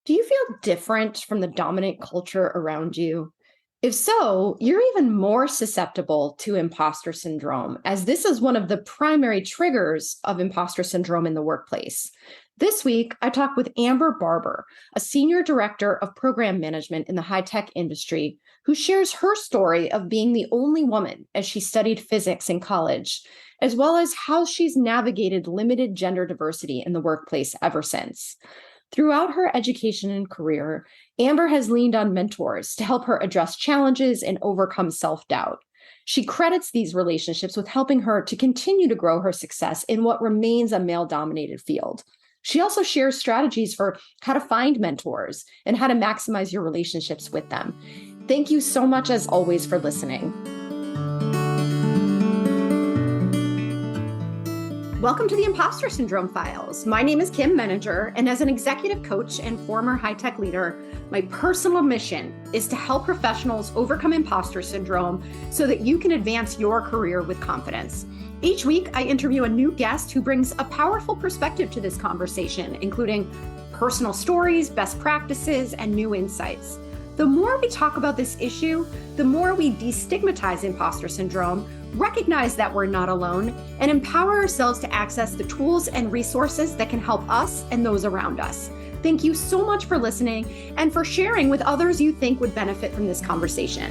Do you feel different from the dominant culture around you? If so, you're even more susceptible to imposter syndrome, as this is one of the primary triggers of imposter syndrome in the workplace. This week, I talked with Amber Barber, a senior director of program management in the high tech industry, who shares her story of being the only woman as she studied physics in college, as well as how she's navigated limited gender diversity in the workplace ever since. Throughout her education and career, Amber has leaned on mentors to help her address challenges and overcome self doubt. She credits these relationships with helping her to continue to grow her success in what remains a male dominated field. She also shares strategies for how to find mentors and how to maximize your relationships with them. Thank you so much, as always, for listening. Welcome to the Impostor Syndrome Files. My name is Kim Meninger, and as an executive coach and former high-tech leader, my personal mission is to help professionals overcome imposter syndrome so that you can advance your career with confidence. Each week, I interview a new guest who brings a powerful perspective to this conversation, including personal stories, best practices, and new insights. The more we talk about this issue, the more we destigmatize imposter syndrome, recognize that we're not alone, and empower ourselves to access the tools and resources that can help us and those around us. Thank you so much for listening and for sharing with others you think would benefit from this conversation.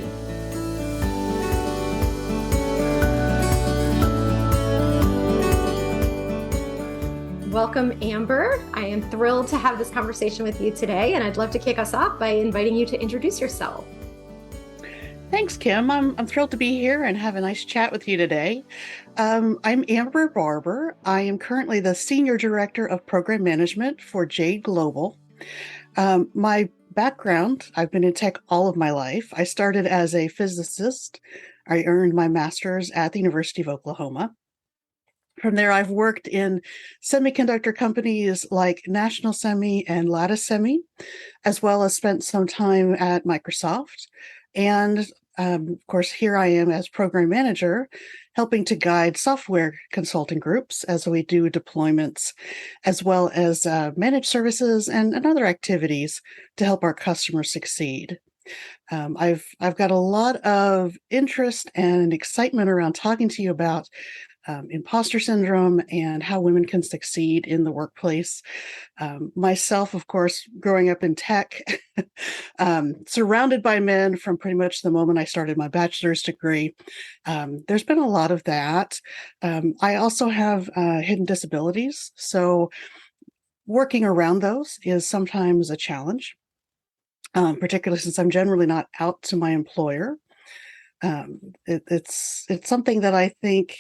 Welcome, Amber. I am thrilled to have this conversation with you today, and I'd love to kick us off by inviting you to introduce yourself. Thanks, Kim. I'm thrilled to be here and have a nice chat with you today. I'm Amber Barber. I am currently the Senior Director of Program Management for Jade Global. My background, I've been in tech all of my life. I started as a physicist. I earned my master's at the University of Oklahoma. From there, I've worked in semiconductor companies like National Semi and Lam Semi, as well as spent some time at Microsoft. And of course, here I am as program manager, helping to guide software consulting groups as we do deployments, as well as managed services and other activities to help our customers succeed. I've got a lot of interest and excitement around talking to you about imposter syndrome and how women can succeed in the workplace. Myself, of course, growing up in tech, surrounded by men from pretty much the moment I started my bachelor's degree. There's been a lot of that. I also have hidden disabilities, so working around those is sometimes a challenge, particularly since I'm generally not out to my employer. It's something that I think,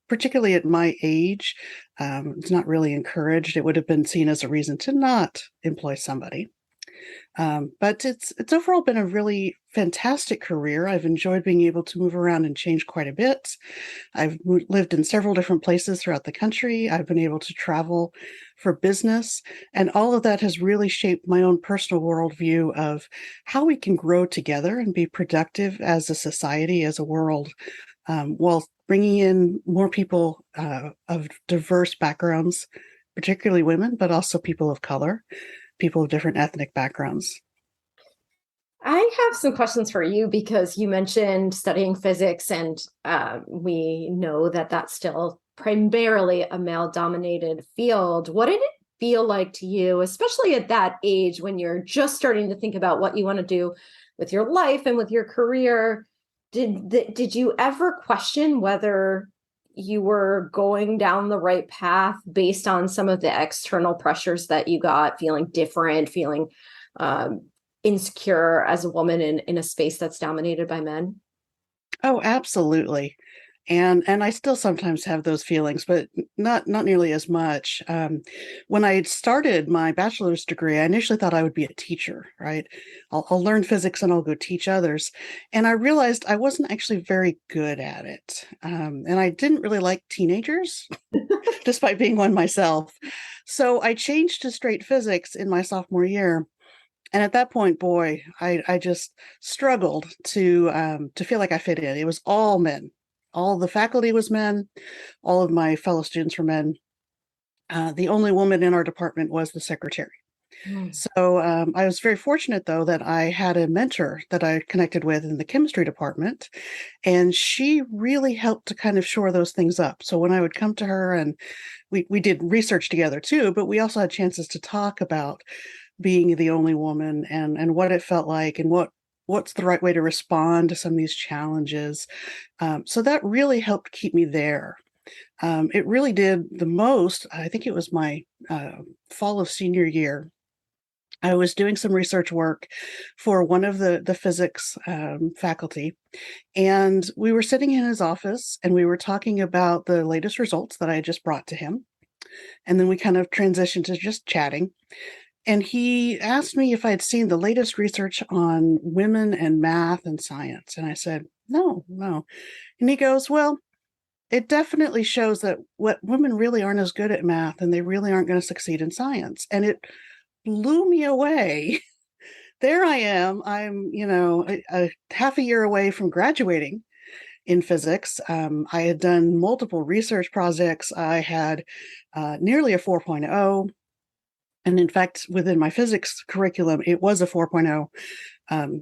particularly at my age, it's not really encouraged. It would have been seen as a reason to not employ somebody. But it's overall been a really fantastic career. I've enjoyed being able to move around and change quite a bit. I've lived in several different places throughout the country. I've been able to travel for business, and all of that has really shaped my own personal worldview of how we can grow together and be productive as a society, as a world, while bringing in more people of diverse backgrounds, particularly women, but also people of color, people of different ethnic backgrounds. I have some questions for you because you mentioned studying physics, and we know that that's still primarily a male-dominated field. What did it feel like to you, especially at that age when you're just starting to think about what you want to do with your life and with your career? Did you ever question whether you were going down the right path based on some of the external pressures that you got, feeling different, feeling insecure as a woman in a space that's dominated by men? Oh, absolutely. And I still sometimes have those feelings, but not nearly as much. When I started my bachelor's degree, I initially thought I would be a teacher, right? I'll learn physics and I'll go teach others. And I realized I wasn't actually very good at it. And I didn't really like teenagers, despite being one myself. So I changed to straight physics in my sophomore year. And at that point, boy, I just struggled to feel like I fit in. It was all men. All the faculty was men. All of my fellow students were men. The only woman in our department was the secretary. Mm. So I was very fortunate, though, that I had a mentor that I connected with in the chemistry department, and she really helped to kind of shore those things up. So when I would come to her, and we did research together too, but we also had chances to talk about being the only woman and what it felt like and what's the right way to respond to some of these challenges. So that really helped keep me there. It really did the most. I think it was my fall of senior year. I was doing some research work for one of the physics faculty, and we were sitting in his office and we were talking about the latest results that I had just brought to him. And then we kind of transitioned to just chatting. And he asked me if I'd seen the latest research on women and math and science. And I said, no, no. And he goes, well, it definitely shows that what women really aren't as good at math and they really aren't going to succeed in science. And it blew me away. There I am. I'm, a half a year away from graduating in physics. I had done multiple research projects. I had nearly a 4.0. And in fact, within my physics curriculum, it was a 4.0.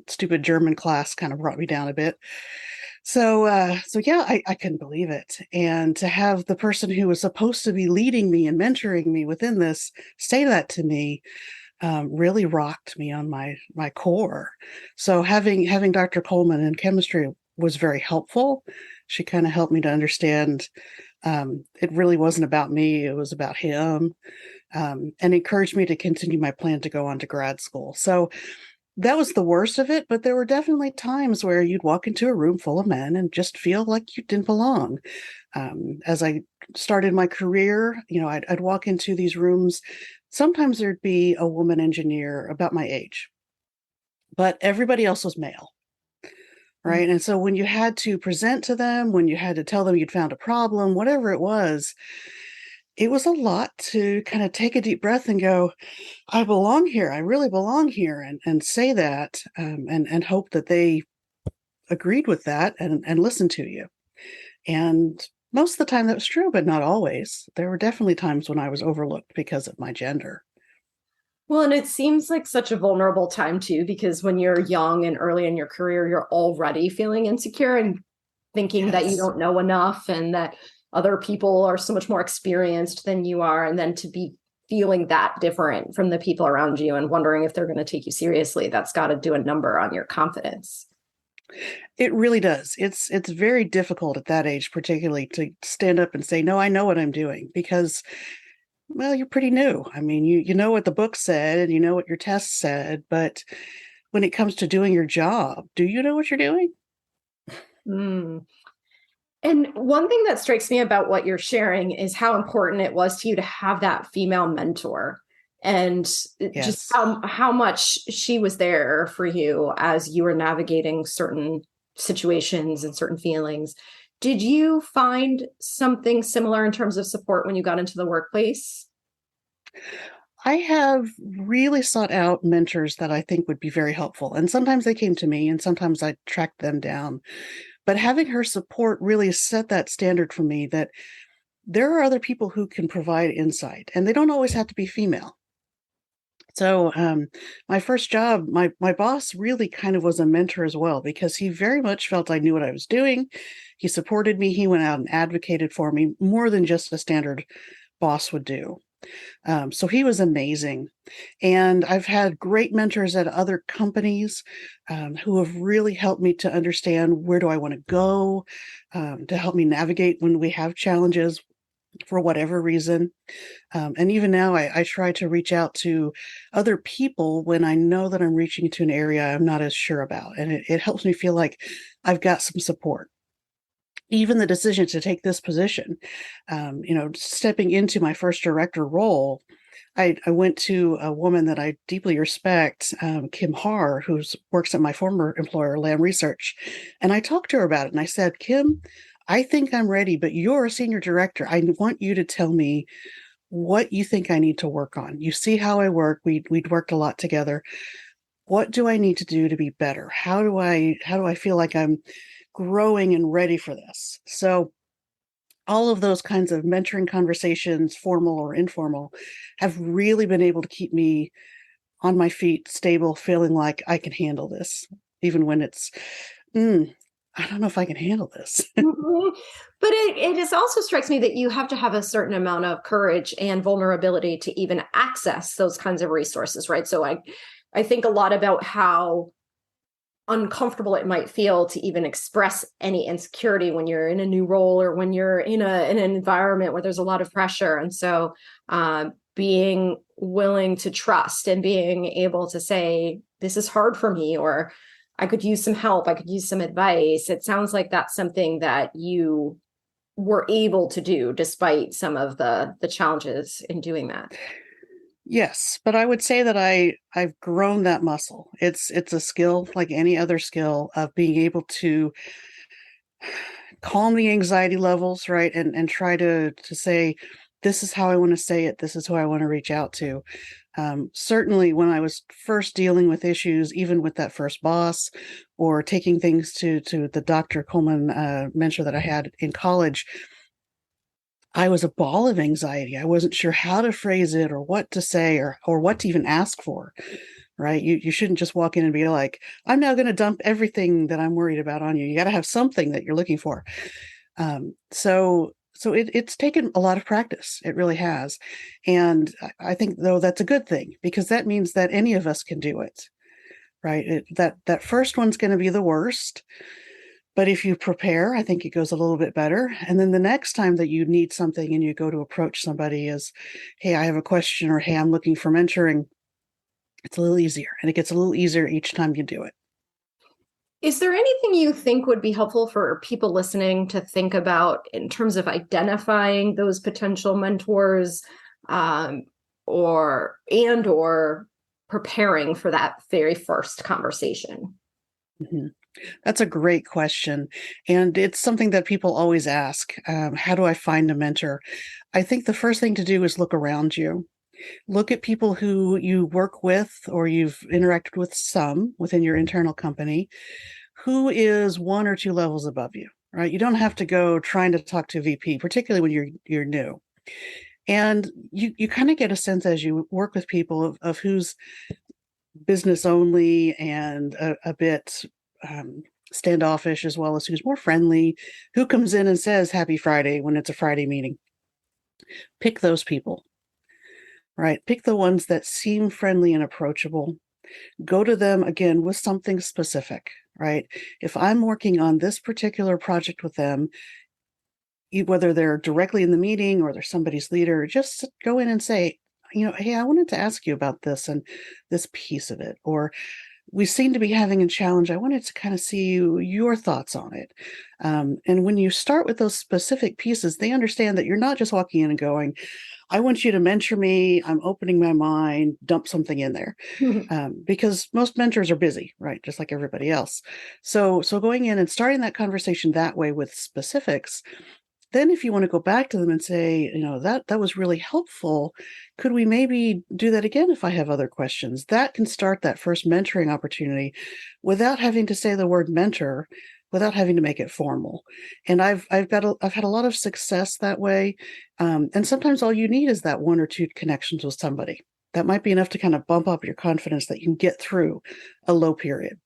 Stupid German class kind of brought me down a bit. So yeah, I couldn't believe it. And to have the person who was supposed to be leading me and mentoring me within this say that to me really rocked me on my core. So having Dr. Coleman in chemistry was very helpful. She kind of helped me to understand it really wasn't about me; it was about him, and encouraged me to continue my plan to go on to grad school. So that was the worst of it, but there were definitely times where you'd walk into a room full of men and just feel like you didn't belong. As I started my career, I'd walk into these rooms. Sometimes there'd be a woman engineer about my age, but everybody else was male, Mm. right? And so when you had to present to them, when you had to tell them you'd found a problem, whatever it was a lot to kind of take a deep breath and go, I belong here. I really belong here, and say that, and hope that they agreed with that and listened to you. And most of the time that was true, but not always. There were definitely times when I was overlooked because of my gender. Well, and it seems like such a vulnerable time too, because when you're young and early in your career, you're already feeling insecure and thinking that you Yes. don't know enough and that other people are so much more experienced than you are. And then to be feeling that different from the people around you and wondering if they're going to take you seriously, that's got to do a number on your confidence. It really does. It's very difficult at that age, particularly, to stand up and say, "No, I know what I'm doing," because, well, you're pretty new. I mean, you know what the book said and you know what your test said, but when it comes to doing your job, do you know what you're doing? Mm. And one thing that strikes me about what you're sharing is how important it was to you to have that female mentor and just Yes. how much she was there for you as you were navigating certain situations and certain feelings. Did you find something similar in terms of support when you got into the workplace? I have really sought out mentors that I think would be very helpful, and sometimes they came to me and sometimes I tracked them down. But having her support really set that standard for me that there are other people who can provide insight, and they don't always have to be female. So, my first job, my boss really kind of was a mentor as well because he very much felt I knew what I was doing. He supported me. He went out and advocated for me more than just a standard boss would do. So he was amazing. And I've had great mentors at other companies who have really helped me to understand where do I want to go, to help me navigate when we have challenges for whatever reason. And even now, I try to reach out to other people when I know that I'm reaching to an area I'm not as sure about. And it helps me feel like I've got some support. Even the decision to take this position, stepping into my first director role, I went to a woman that I deeply respect, Kim Har, who works at my former employer, Lam Research. And I talked to her about it and I said, Kim, I think I'm ready, but you're a senior director. I want you to tell me what you think I need to work on. You see how I work. We'd worked a lot together. What do I need to do to be better? How do I feel like I'm growing and ready for this? So all of those kinds of mentoring conversations, formal or informal, have really been able to keep me on my feet, stable, feeling like I can handle this, even when it's, I don't know if I can handle this. Mhm. But it is also strikes me that you have to have a certain amount of courage and vulnerability to even access those kinds of resources, right? So I think a lot about how uncomfortable it might feel to even express any insecurity when you're in a new role or when you're in an environment where there's a lot of pressure. And so being willing to trust and being able to say, this is hard for me, or I could use some help, I could use some advice. It sounds like that's something that you were able to do despite some of the challenges in doing that. Yes, but I would say that I've grown that muscle. It's a skill like any other skill of being able to calm the anxiety levels, right? And try to say, this is how I want to say it. This is who I want to reach out to. Certainly, when I was first dealing with issues, even with that first boss, or taking things to the Dr. Coleman mentor that I had in college, I was a ball of anxiety. I wasn't sure how to phrase it or what to say or what to even ask for, right? You shouldn't just walk in and be like, I'm now going to dump everything that I'm worried about on you. You got to have something that you're looking for. So it's taken a lot of practice. It really has. And I think, though, that's a good thing, because that means that any of us can do it, right? That first one's going to be the worst. But if you prepare, I think it goes a little bit better. And then the next time that you need something and you go to approach somebody is, hey, I have a question, or hey, I'm looking for mentoring. It's a little easier, and it gets a little easier each time you do it. Is there anything you think would be helpful for people listening to think about in terms of identifying those potential mentors, um, or preparing for that very first conversation? Mhm. That's a great question. And it's something that people always ask. How do I find a mentor? I think the first thing to do is look around you. Look at people who you work with or you've interacted with some within your internal company, who is one or two levels above you, right? You don't have to go trying to talk to a VP, particularly when you're new. And you kind of get a sense as you work with people of who's business only and a bit standoffish, as well as who's more friendly, who comes in and says happy Friday when it's a Friday meeting. Pick those people, right? Pick the ones that seem friendly and approachable. Go to them again with something specific, right? If I'm working on this particular project with them, whether they're directly in the meeting or they're somebody's leader, just go in and say, hey, I wanted to ask you about this and this piece of it. Or we seem to be having a challenge. I wanted to kind of see your thoughts on it. And when you start with those specific pieces, they understand that you're not just walking in and going, I want you to mentor me. I'm opening my mind, dump something in there. Because most mentors are busy, right? Just like everybody else. So going in and starting that conversation that way with specifics. Then if you want to go back to them and say, that was really helpful, could we maybe do that again if I have other questions? That can start that first mentoring opportunity without having to say the word mentor, without having to make it formal. And I've had a lot of success that way. And sometimes all you need is that one or two connections with somebody. That might be enough to kind of bump up your confidence that you can get through a low period.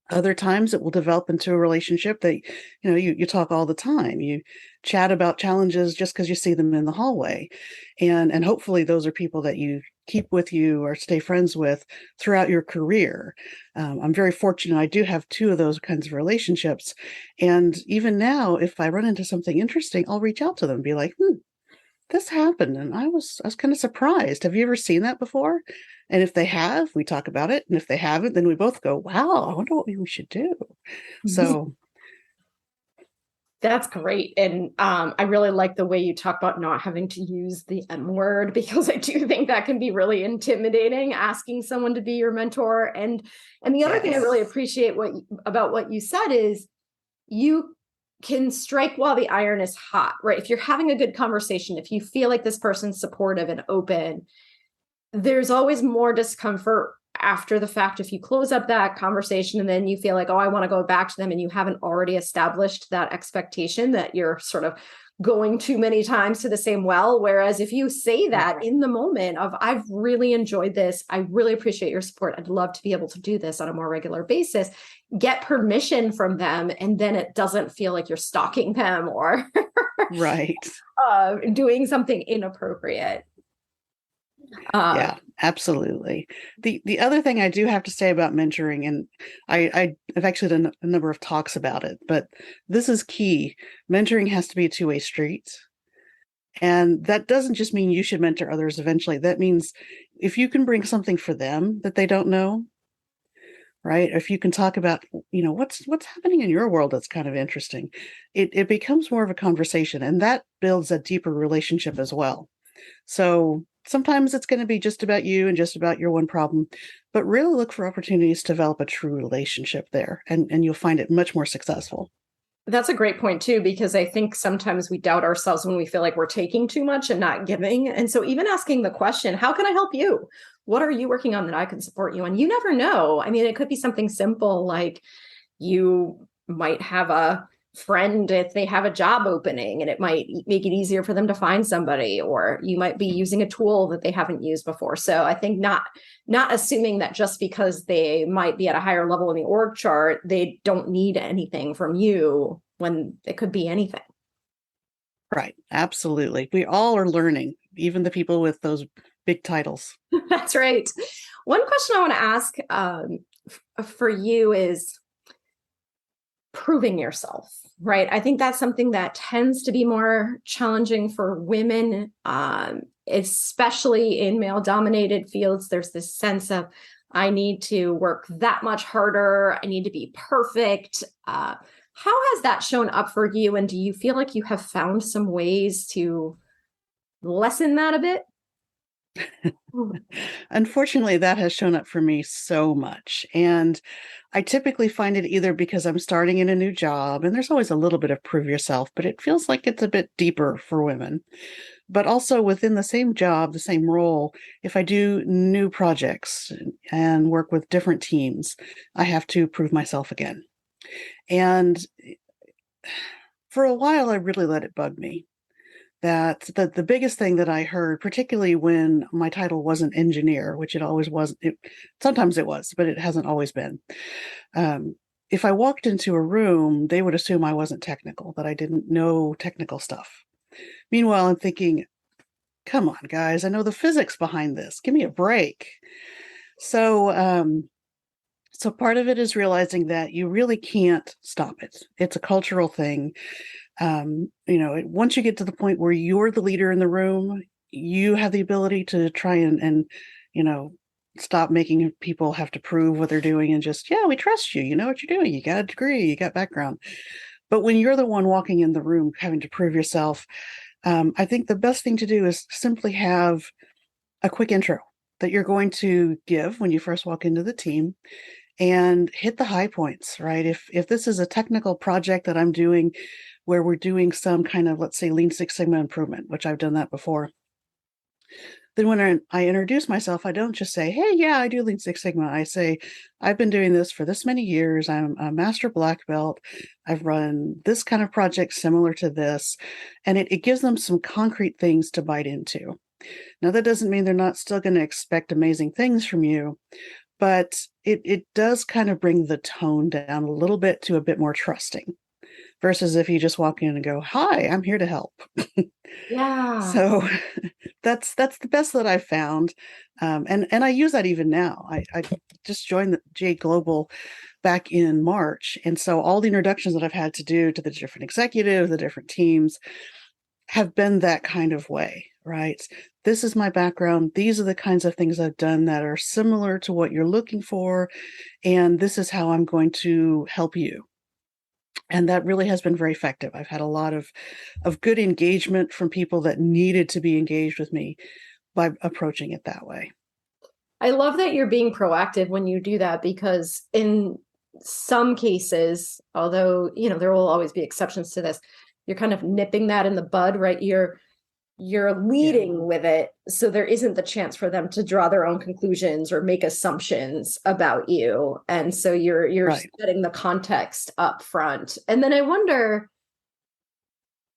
Other times it will develop into a relationship that, you talk all the time. You chat about challenges just because you see them in the hallway. And hopefully those are people that you keep with you or stay friends with throughout your career. I'm very fortunate. I do have two of those kinds of relationships. And even now, if I run into something interesting, I'll reach out to them and be like, this happened, and I was kind of surprised. Have you ever seen that before? And if they have, we talk about it. And if they haven't, then we both go, wow, I wonder what we should do. So That's great. And I really like the way you talk about not having to use the M word, because I do think that can be really intimidating, asking someone to be your mentor. And the other thing I really appreciate about what you said is you can strike while the iron is hot, right? If you're having a good conversation, if you feel like this person's supportive and open, there's always more discomfort after the fact if you close up that conversation and then you feel like, oh, I want to go back to them, and you haven't already established that expectation that you're sort of going too many times to the same well. Whereas if you say that in the moment of, I've really enjoyed this, I really appreciate your support, I'd love to be able to do this on a more regular basis, get permission from them, and then it doesn't feel like you're stalking them or Right. doing something inappropriate. Yeah, absolutely. The other thing I do have to say about mentoring, and I've actually done a number of talks about it, but this is key. Mentoring has to be a two-way street. And that doesn't just mean you should mentor others eventually. That means if you can bring something for them that they don't know, right? If you can talk about, what's happening in your world that's kind of interesting, it becomes more of a conversation, and that builds a deeper relationship as well. So sometimes it's going to be just about you and just about your one problem, but really look for opportunities to develop a true relationship there, and you'll find it much more successful. That's a great point too, because I think sometimes we doubt ourselves when we feel like we're taking too much and not giving. And so even asking the question, how can I help you? What are you working on that I can support you on? You never know. I mean, it could be something simple like you might have a friend if they have a job opening and it might make it easier for them to find somebody, or you might be using a tool that they haven't used before. So I think not assuming that just because they might be at a higher level in the org chart, they don't need anything from you, when it could be anything. Right. Absolutely. We all are learning, even the people with those big titles. That's right. One question I want to ask for you is proving yourself, right? I think that's something that tends to be more challenging for women, especially in male-dominated fields. There's this sense of, I need to work that much harder. I need to be perfect. How has that shown up for you? And do you feel like you have found some ways to lessen that a bit? Unfortunately, that has shown up for me so much. And I typically find it either because I'm starting in a new job, and there's always a little bit of prove yourself, but it feels like it's a bit deeper for women. But also within the same job, the same role, if I do new projects and work with different teams, I have to prove myself again. And for a while, I really let it bug me. That the biggest thing that I heard, particularly when my title wasn't engineer, which it always was, sometimes it was, but it hasn't always been. If I walked into a room, they would assume I wasn't technical, that I didn't know technical stuff. Meanwhile, I'm thinking, come on, guys, I know the physics behind this. Give me a break. So, so part of it is realizing that you really can't stop it. It's a cultural thing. Once you get to the point where you're the leader in the room, you have the ability to try and stop making people have to prove what they're doing, and just, yeah, we trust you. You know what you're doing. You got a degree, you got background. But when you're the one walking in the room having to prove yourself, I think the best thing to do is simply have a quick intro that you're going to give when you first walk into the team, and hit the high points, right? If this is a technical project that I'm doing where we're doing some kind of, let's say, Lean Six Sigma improvement, which I've done that before, then when I introduce myself, I don't just say, hey, yeah, I do Lean Six Sigma. I say, I've been doing this for this many years. I'm a master black belt. I've run this kind of project similar to this. And it gives them some concrete things to bite into. Now, that doesn't mean they're not still going to expect amazing things from you, but it does kind of bring the tone down a little bit to a bit more trusting, versus if you just walk in and go, hi, I'm here to help. Yeah. So that's the best that I've found. And I use that even now. I just joined the Jade Global back in March. And so all the introductions that I've had to do to the different executives, the different teams, have been that kind of way, right? This is my background. These are the kinds of things I've done that are similar to what you're looking for. And this is how I'm going to help you. And that really has been very effective. I've had a lot of good engagement from people that needed to be engaged with me by approaching it that way. I love that you're being proactive when you do that, because in some cases, although, there will always be exceptions to this, you're kind of nipping that in the bud, right? You're leading with it. So there isn't the chance for them to draw their own conclusions or make assumptions about you. And so you're Right. setting the context up front. And then I wonder,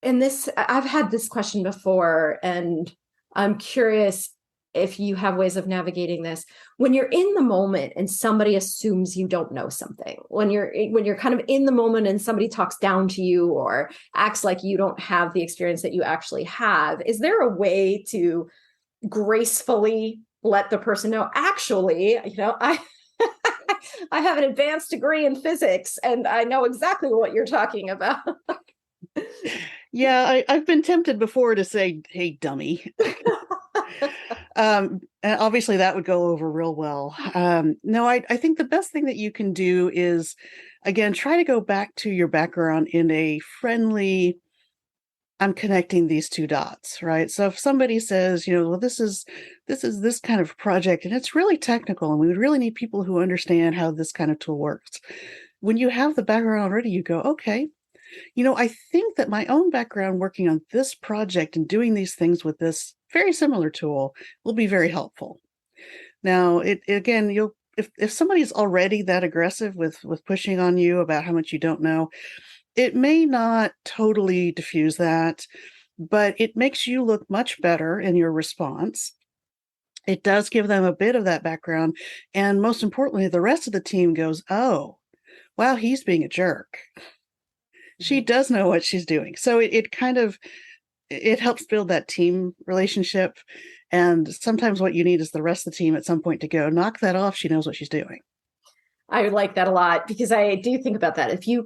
And I've had this question before, and I'm curious if you have ways of navigating this. When you're in the moment and somebody assumes you don't know something, when you're kind of in the moment and somebody talks down to you or acts like you don't have the experience that you actually have, is there a way to gracefully let the person know, actually, I I have an advanced degree in physics and I know exactly what you're talking about? Yeah, I've been tempted before to say, "Hey, dummy." And obviously that would go over real well. No, I think the best thing that you can do is, again, try to go back to your background in a friendly, I'm connecting these two dots, right? So if somebody says, well, this is this kind of project and it's really technical and we would really need people who understand how this kind of tool works. When you have the background already, you go, okay, I think that my own background working on this project and doing these things with this very similar tool will be very helpful. Now, it again, if somebody's already that aggressive with pushing on you about how much you don't know, it may not totally diffuse that, but it makes you look much better in your response. It does give them a bit of that background, and most importantly, the rest of the team goes, "Oh, wow, he's being a jerk." She does know what she's doing. So it kind of it helps build that team relationship. And sometimes what you need is the rest of the team at some point to go, knock that off. She knows what she's doing. I like that a lot because I do think about that. If you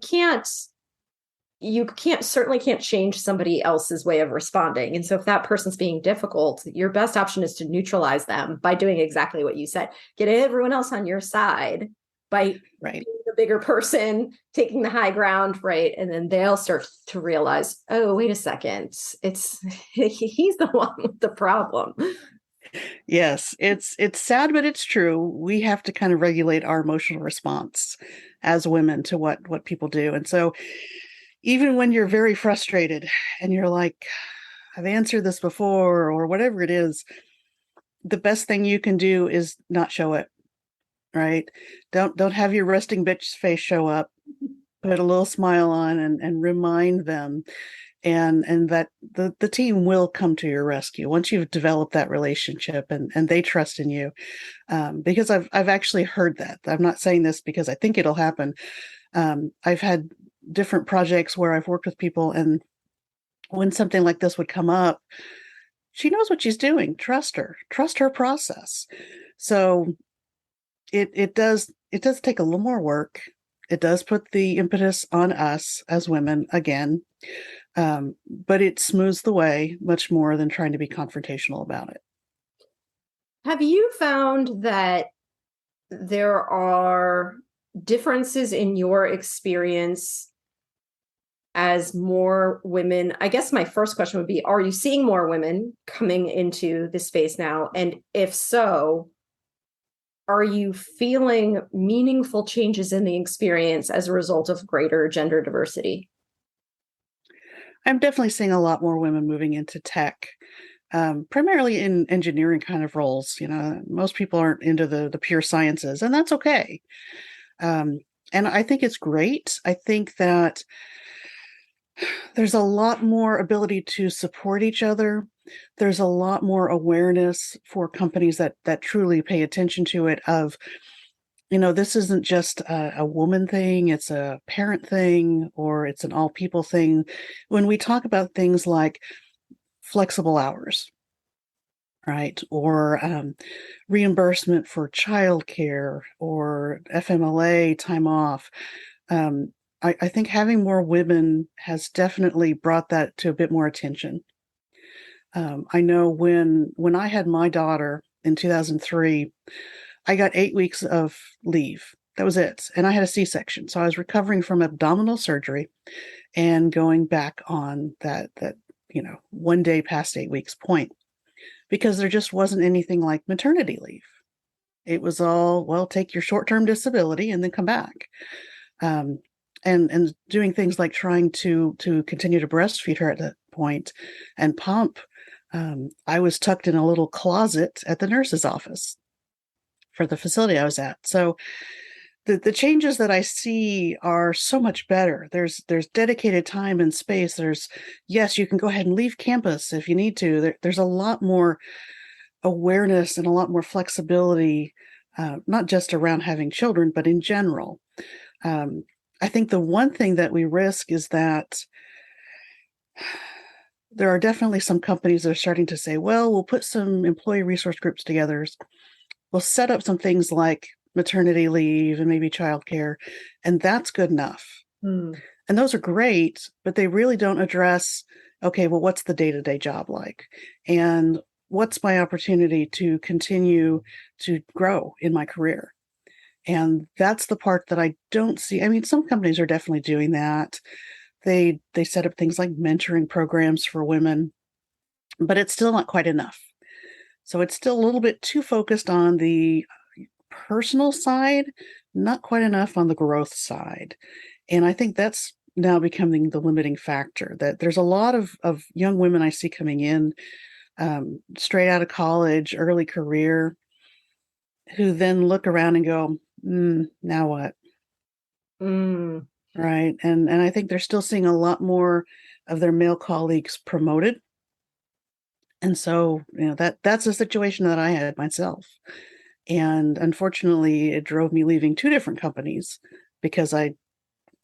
certainly can't change somebody else's way of responding. And so if that person's being difficult, your best option is to neutralize them by doing exactly what you said. Get everyone else on your side by Right. being the bigger person, taking the high ground, right? And then they'll start to realize, oh, wait a second, it's he's the one with the problem. Yes, it's sad, but it's true. We have to kind of regulate our emotional response as women to what people do. And so even when you're very frustrated and you're like, I've answered this before or whatever it is, the best thing you can do is not show it, right? Don't have your resting bitch face show up. Put a little smile on and remind them and that the team will come to your rescue once you've developed that relationship and they trust in you. Because I've actually heard that. I'm not saying this because I think it'll happen. I've had different projects where I've worked with people, and when something like this would come up, she knows what she's doing. Trust her process. So it does take a little more work. It does put the impetus on us as women again, but it smooths the way much more than trying to be confrontational about it. Have you found that there are differences in your experience as more women? I guess my first question would be, are you seeing more women coming into this space now? And if so, are you feeling meaningful changes in the experience as a result of greater gender diversity? I'm definitely seeing a lot more women moving into tech, primarily in engineering kind of roles. Most people aren't into the pure sciences, and that's okay. Um, and I think it's great. I think that there's a lot more ability to support each other. There's a lot more awareness for companies that truly pay attention to it of, this isn't just a woman thing, it's a parent thing, or it's an all people thing. When we talk about things like flexible hours, right, or reimbursement for childcare or FMLA time off, I think having more women has definitely brought that to a bit more attention. I know when I had my daughter in 2003, I got 8 weeks of leave. That was it. And I had a C-section. So I was recovering from abdominal surgery and going back on that 1 day past 8 weeks point, because there just wasn't anything like maternity leave. It was all, well, take your short-term disability and then come back. Um, and doing things like trying to continue to breastfeed her at that point and pump. I was tucked in a little closet at the nurse's office for the facility I was at. So the changes that I see are so much better. There's dedicated time and space. Yes, you can go ahead and leave campus if you need to. There's a lot more awareness and a lot more flexibility, not just around having children, but in general. I think the one thing that we risk is that there are definitely some companies that are starting to say, well, we'll put some employee resource groups together. We'll set up some things like maternity leave and maybe childcare, and that's good enough. Hmm. And those are great, but they really don't address, okay, well, what's the day-to-day job like? And what's my opportunity to continue to grow in my career? And that's the part that I don't see. I mean, some companies are definitely doing that. They set up things like mentoring programs for women, but it's still not quite enough. So it's still a little bit too focused on the personal side, not quite enough on the growth side. And I think that's now becoming the limiting factor, that there's a lot of young women I see coming in straight out of college, early career, who then look around and go, now what? Mm. Right. And I think they're still seeing a lot more of their male colleagues promoted. And so, that's a situation that I had myself. And unfortunately, it drove me leaving two different companies because I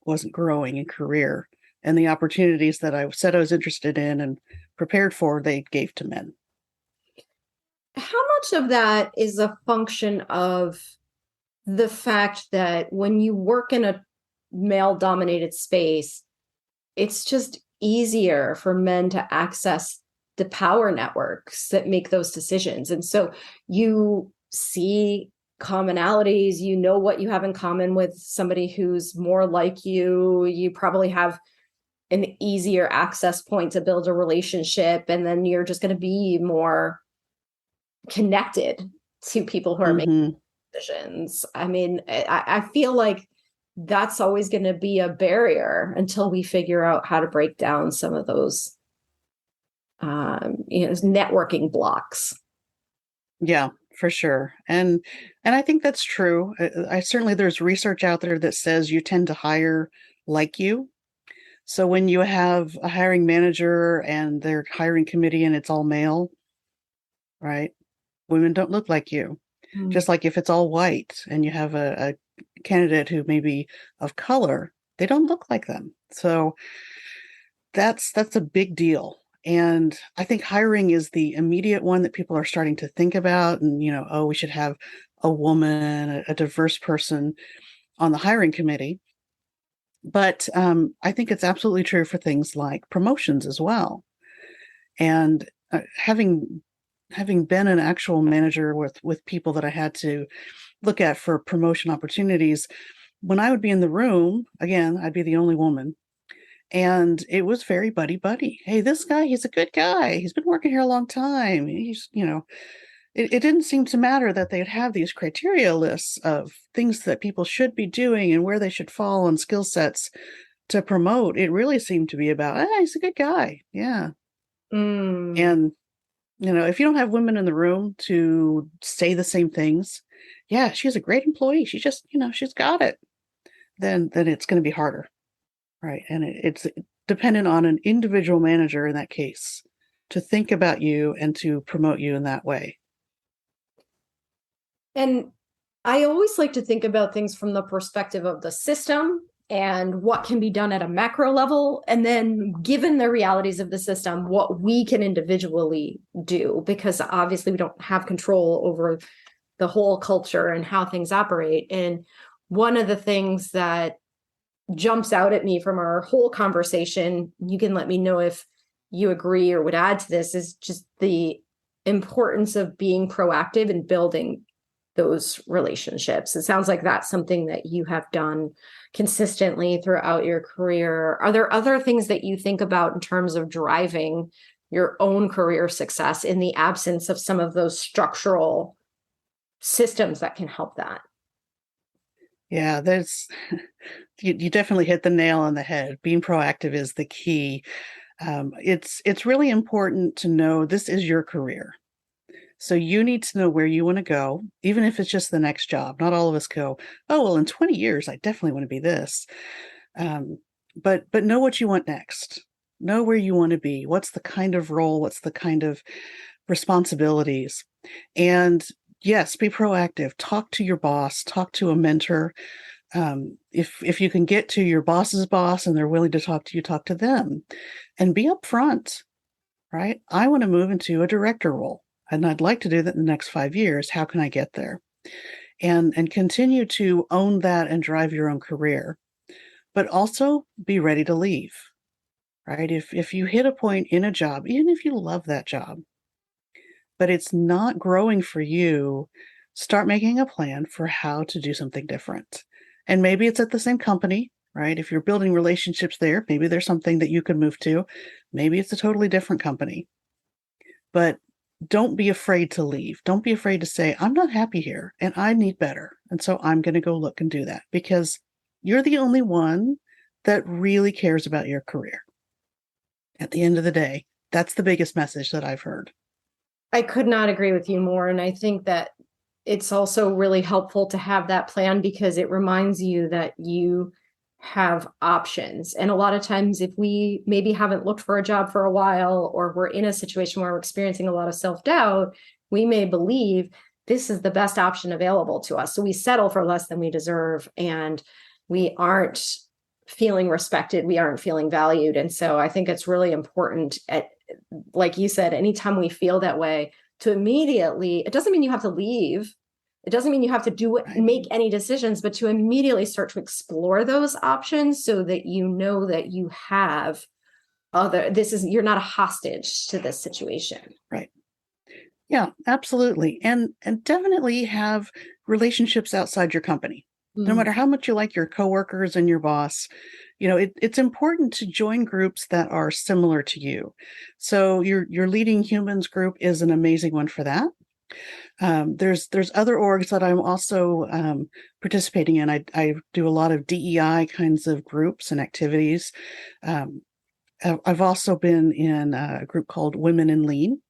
wasn't growing in career. And the opportunities that I said I was interested in and prepared for, they gave to men. How much of that is a function of the fact that when you work in a male dominated space, it's just easier for men to access the power networks that make those decisions. And so you see commonalities, you know what you have in common with somebody who's more like you probably have an easier access point to build a relationship, and then you're just going to be more connected to people who are making decisions. I mean, I feel like that's always going to be a barrier until we figure out how to break down some of those networking blocks. Yeah, for sure. And I think that's true. I certainly, there's research out there that says you tend to hire like you. So when you have a hiring manager and their hiring committee and it's all male, right? Women don't look like you. Mm. Just like if it's all white and you have a candidate who may be of color, they don't look like them. So that's a big deal. And I think hiring is the immediate one that people are starting to think about. And, oh, we should have a woman, a diverse person on the hiring committee. But I think it's absolutely true for things like promotions as well. And having been an actual manager with people that I had to look at for promotion opportunities, when I would be in the room, again, I'd be the only woman. And it was very buddy. Hey, this guy, he's a good guy. He's been working here a long time. It didn't seem to matter that they'd have these criteria lists of things that people should be doing and where they should fall on skill sets to promote. It really seemed to be about, he's a good guy. Yeah. Mm. And, if you don't have women in the room to say the same things, yeah, she's a great employee. She just, she's got it. Then it's going to be harder. Right. And it's dependent on an individual manager in that case to think about you and to promote you in that way. And I always like to think about things from the perspective of the system and what can be done at a macro level. And then, given the realities of the system, what we can individually do, because obviously we don't have control over the whole culture and how things operate. And one of the things that jumps out at me from our whole conversation, you can let me know if you agree or would add to this, is just the importance of being proactive and building those relationships. It sounds like that's something that you have done consistently throughout your career. Are there other things that you think about in terms of driving your own career success in the absence of some of those structural systems that can help that? Yeah, there's you definitely hit the nail on the head. Being proactive is the key. It's really important to know this is your career. So you need to know where you want to go, even if it's just the next job. Not all of us go, oh, well, in 20 years, I definitely want to be this. But know what you want next. Know where you want to be. What's the kind of role? What's the kind of responsibilities? And yes, be proactive. Talk to your boss. Talk to a mentor. If you can get to your boss's boss and they're willing to talk to you, talk to them, and be upfront. Right? I want to move into a director role, and I'd like to do that in the next 5 years. How can I get there? And continue to own that and drive your own career, but also be ready to leave. Right? If you hit a point in a job, even if you love that job, but it's not growing for you, start making a plan for how to do something different. And maybe it's at the same company, right? If you're building relationships there, maybe there's something that you could move to. Maybe it's a totally different company. But don't be afraid to leave. Don't be afraid to say, I'm not happy here and I need better. And so I'm going to go look and do that, because you're the only one that really cares about your career. At the end of the day, that's the biggest message that I've heard. I could not agree with you more. And I think that it's also really helpful to have that plan, because it reminds you that you have options. And a lot of times, if we maybe haven't looked for a job for a while, or we're in a situation where we're experiencing a lot of self-doubt, we may believe this is the best option available to us. So we settle for less than we deserve, and we aren't feeling respected. We aren't feeling valued. And so I think it's really important, like you said, anytime we feel that way, to immediately, it doesn't mean you have to leave. It doesn't mean you have to do it, make any decisions, but to immediately start to explore those options, so that you know that you have you're not a hostage to this situation. Right. Yeah, absolutely. And definitely have relationships outside your company. No matter how much you like your coworkers and your boss, it's important to join groups that are similar to you. So your Leading Humans group is an amazing one for that. There's other orgs that I'm also participating in. I do a lot of DEI kinds of groups and activities. I've also been in a group called Women in Lean.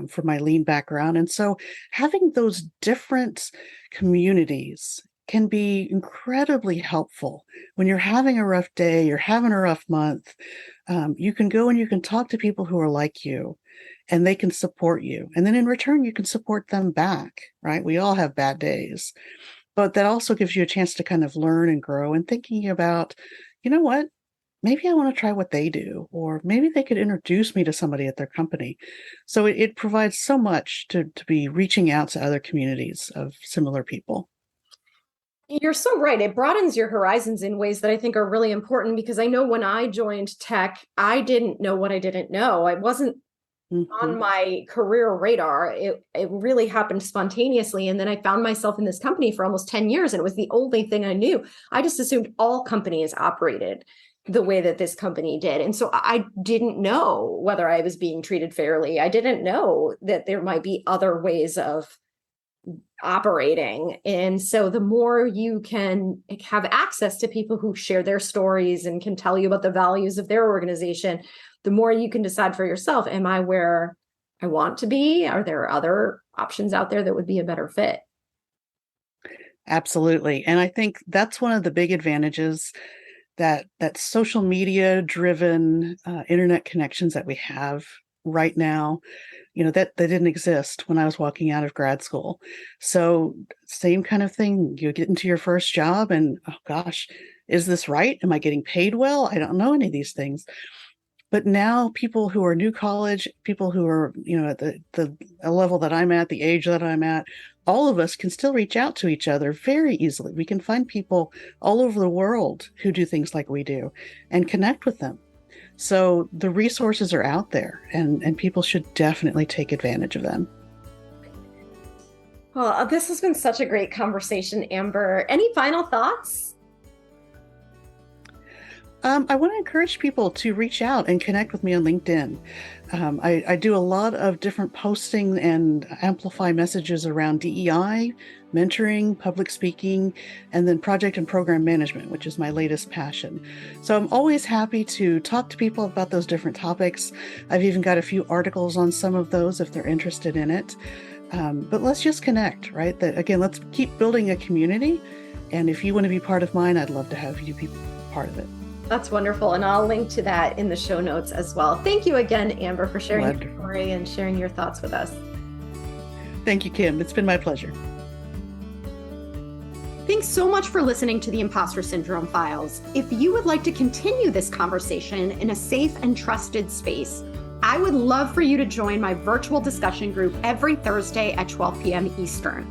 For my lean background. And so having those different communities can be incredibly helpful. When you're having a rough day, you're having a rough month, you can go and you can talk to people who are like you, and they can support you. And then in return, you can support them back, right? We all have bad days, but that also gives you a chance to kind of learn and grow, and thinking about, you know what? Maybe I want to try what they do, or maybe they could introduce me to somebody at their company. So it provides so much to be reaching out to other communities of similar people. You're so right. It broadens your horizons in ways that I think are really important, because I know when I joined tech, I didn't know what I didn't know. I wasn't on my career radar. It really happened spontaneously. And then I found myself in this company for almost 10 years, and it was the only thing I knew. I just assumed all companies operated the way that this company did. And so I didn't know whether I was being treated fairly. I didn't know that there might be other ways of operating. And so the more you can have access to people who share their stories and can tell you about the values of their organization, the more you can decide for yourself, am I where I want to be? Are there other options out there that would be a better fit? Absolutely. And I think that's one of the big advantages that social media driven internet connections that we have right now, that didn't exist when I was walking out of grad school. So same kind of thing. You get into your first job and, oh gosh, is this right? Am I getting paid well? I don't know any of these things. But now people who are new college, people who are, at the level that I'm at, the age that I'm at, all of us can still reach out to each other very easily. We can find people all over the world who do things like we do and connect with them. So the resources are out there, and people should definitely take advantage of them. Well, this has been such a great conversation, Amber. Any final thoughts? I want to encourage people to reach out and connect with me on LinkedIn. I do a lot of different posting and amplify messages around DEI, mentoring, public speaking, and then project and program management, which is my latest passion. So I'm always happy to talk to people about those different topics. I've even got a few articles on some of those if they're interested in it. But let's just connect, right? Again, let's keep building a community. And if you want to be part of mine, I'd love to have you be part of it. That's wonderful. And I'll link to that in the show notes as well. Thank you again, Amber, for sharing your story and sharing your thoughts with us. Thank you, Kim. It's been my pleasure. Thanks so much for listening to the Impostor Syndrome Files. If you would like to continue this conversation in a safe and trusted space, I would love for you to join my virtual discussion group every Thursday at 12 p.m. Eastern.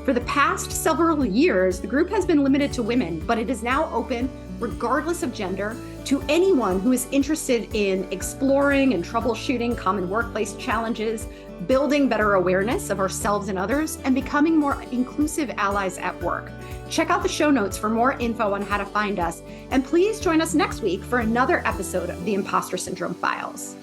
For the past several years, the group has been limited to women, but it is now open, regardless of gender, to anyone who is interested in exploring and troubleshooting common workplace challenges, building better awareness of ourselves and others, and becoming more inclusive allies at work. Check out the show notes for more info on how to find us, and please join us next week for another episode of the Impostor Syndrome Files.